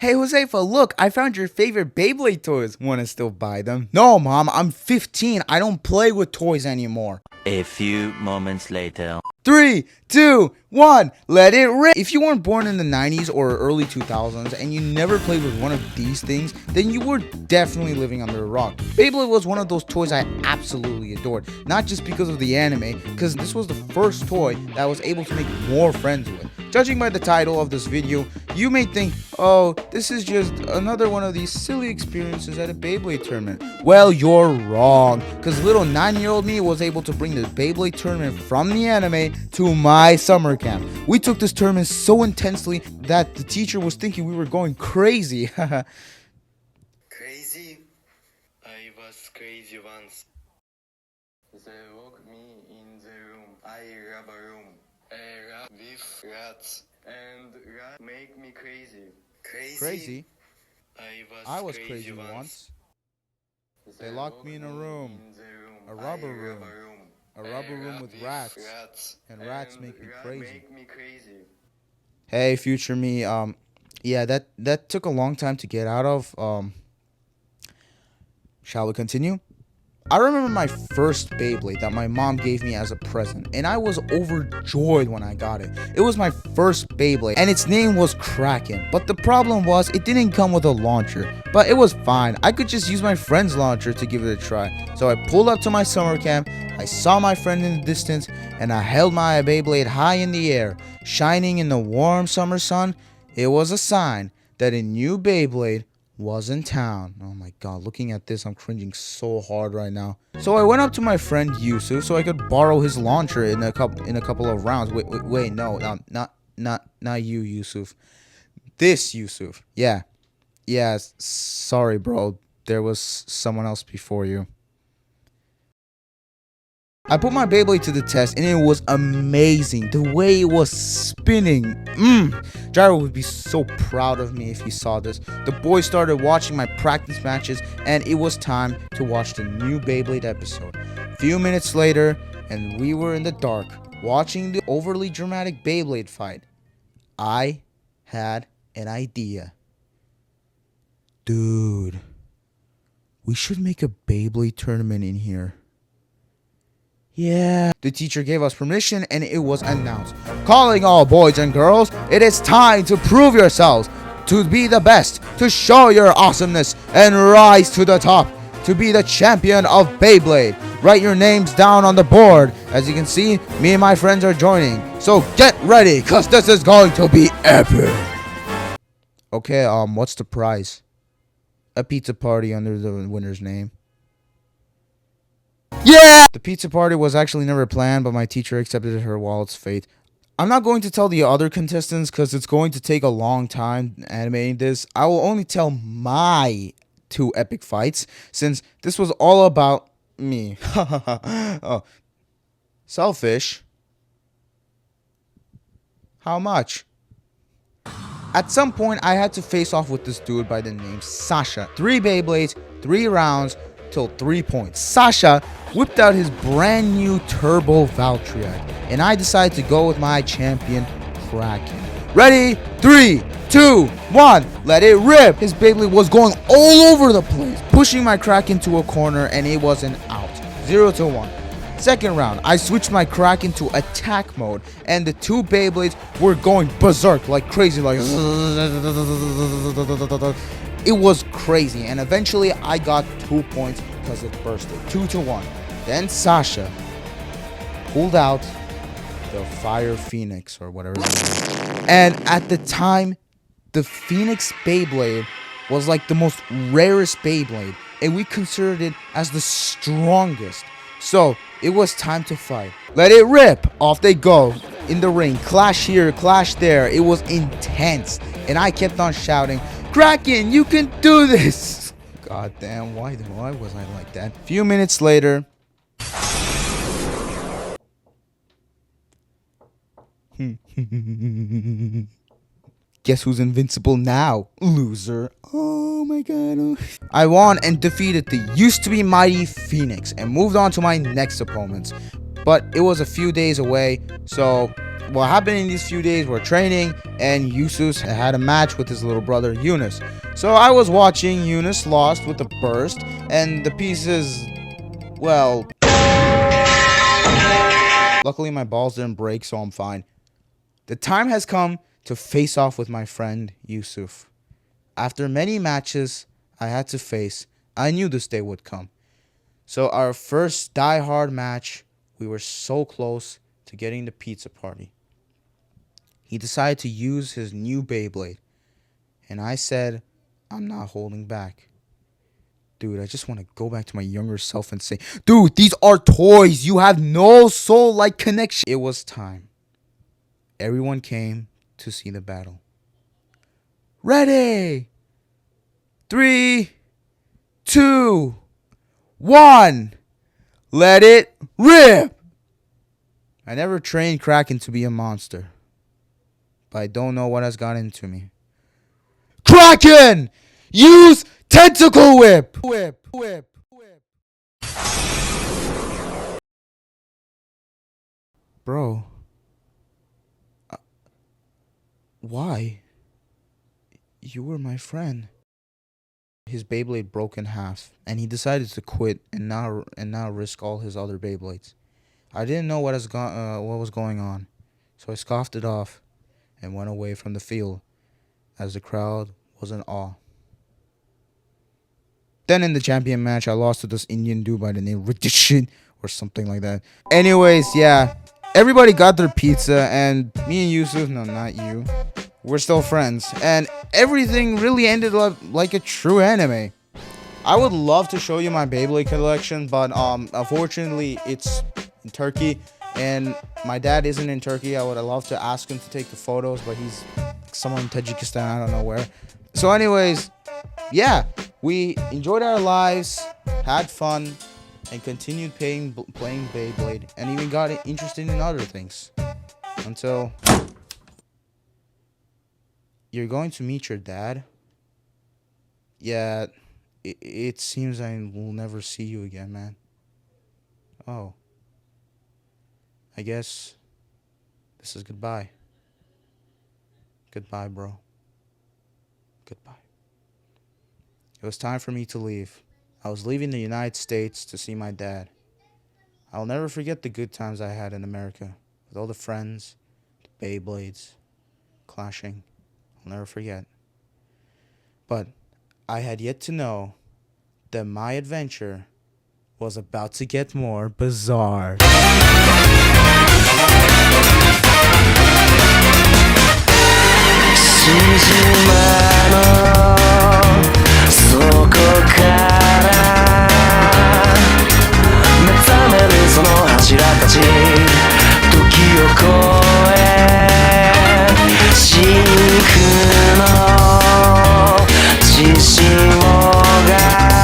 Hey Josefa, look, I found your favorite Beyblade toys. Wanna still buy them? No, Mom, I'm 15. I don't play with toys anymore. A few moments later. 3, 2, 1, let it rip! If you weren't born in the 90s or early 2000s and you never played with one of these things, then you were definitely living under a rock. Beyblade was one of those toys I absolutely adored, not just because of the anime, because this was the first toy that I was able to make more friends with. Judging by the title of this video, you may think, oh, this is just another one of these silly experiences at a Beyblade tournament. Well, you're wrong, because little 9-year-old me was able to bring the Beyblade tournament from the anime to my summer camp. We took this tournament so intensely that the teacher was thinking we were going crazy. Crazy? I was crazy once. They locked me in the room. I love a room. With rats. And rats make me crazy. Crazy? I was crazy once. They locked me in a room. A rubber room. A rubber room with rats. And rats make me crazy. Hey, future me. Yeah, that took a long time to get out of. Shall we continue? I remember my first Beyblade that my mom gave me as a present, and I was overjoyed when I got it. It was my first Beyblade, and its name was Kraken. But the problem was, it didn't come with a launcher. But it was fine. I could just use my friend's launcher to give it a try. So I pulled up to my summer camp, I saw my friend in the distance, and I held my Beyblade high in the air, shining in the warm summer sun. It was a sign that a new Beyblade was in town. Oh my god, looking at this, I'm cringing so hard right now. So I went up to my friend Yusuf so I could borrow his launcher in a couple of rounds. Wait, no, not you, Yusuf. This Yusuf. Yeah, sorry, bro. There was someone else before you. I put my Beyblade to the test, and it was amazing. The way it was spinning. Gyro would be so proud of me if he saw this. The boys started watching my practice matches, and it was time to watch the new Beyblade episode. A few minutes later, and we were in the dark, watching the overly dramatic Beyblade fight. I had an idea. Dude, we should make a Beyblade tournament in here. Yeah. The teacher gave us permission, and it was announced. Calling all boys and girls, it is time to prove yourselves, to be the best, to show your awesomeness, and rise to the top, to be the champion of Beyblade. Write your names down on the board. As you can see, me and my friends are joining. So get ready, cause this is going to be epic. Okay, what's the prize? A pizza party under the winner's name. Yeah! The pizza party was actually never planned, but my teacher accepted her wallet's fate. I'm not going to tell the other contestants because it's going to take a long time animating this. I will only tell my 2 epic fights, since this was all about me. Oh. Selfish. How much? At some point, I had to face off with this dude by the name Sasha. 3 Beyblades, 3 rounds, till 3 points. Sasha whipped out his brand new Turbo Valtryek, and I decided to go with my champion, Kraken. Ready? 3, 2, 1, let it rip! His Beyblade was going all over the place, pushing my Kraken to a corner, and it was an out. 0-1. Second round, I switched my Kraken to attack mode, and the 2 Beyblades were going berserk like crazy, like it was crazy, and eventually I got 2 points because it bursted. 2-1. Then Sasha pulled out the Fire Phoenix or whatever it is. And at the time, the Phoenix Beyblade was like the most rarest Beyblade, and we considered it as the strongest. So it was time to fight. Let it rip! Off they go in the ring. Clash here, clash there. It was intense, and I kept on shouting, Kraken, you can do this! God damn, why was I like that? A few minutes later, guess who's invincible now, loser? Oh my god. I won and defeated the used-to-be mighty Phoenix and moved on to my next opponents. But it was a few days away, so what happened in these few days, we're training, and Yusuf had a match with his little brother Yunus. So I was watching. Yunus lost with a burst, and the pieces, well, luckily my balls didn't break, so I'm fine. The time has come to face off with my friend Yusuf. After many matches I had to face, I knew this day would come. So our first die-hard match, we were so close to getting the pizza party. He decided to use his new Beyblade, and I said, I'm not holding back. Dude, I just want to go back to my younger self and say, dude, these are toys. You have no soul-like connection. It was time. Everyone came to see the battle. Ready? 3, 2, 1. Let it rip. I never trained Kraken to be a monster, but I don't know what has got into me. Kraken! Use tentacle whip! Whip. Bro. Why? You were my friend. His Beyblade broke in half, and he decided to quit and now risk all his other Beyblades. I didn't know what was going on, so I scoffed it off and went away from the field as the crowd was in awe. Then in the champion match, I lost to this Indian dude by the name Ritishin or something like that. Anyways, yeah, everybody got their pizza, and me and Yusuf, no, not you, we're still friends, and everything really ended up like a true anime. I would love to show you my Beyblade collection, but unfortunately it's in Turkey, and my dad isn't in Turkey. I would love to ask him to take the photos, but he's somewhere in Tajikistan, I don't know where. So anyways, yeah, we enjoyed our lives, had fun, and continued playing Beyblade, and even got interested in other things. Until... You're going to meet your dad? Yeah, it seems I will never see you again, man. Oh. I guess this is goodbye. Goodbye, bro. Goodbye. It was time for me to leave. I was leaving the United States to see my dad. I'll never forget the good times I had in America, with all the friends, the Beyblades, clashing. I'll never forget. But I had yet to know that my adventure was about to get more bizarre. Seems you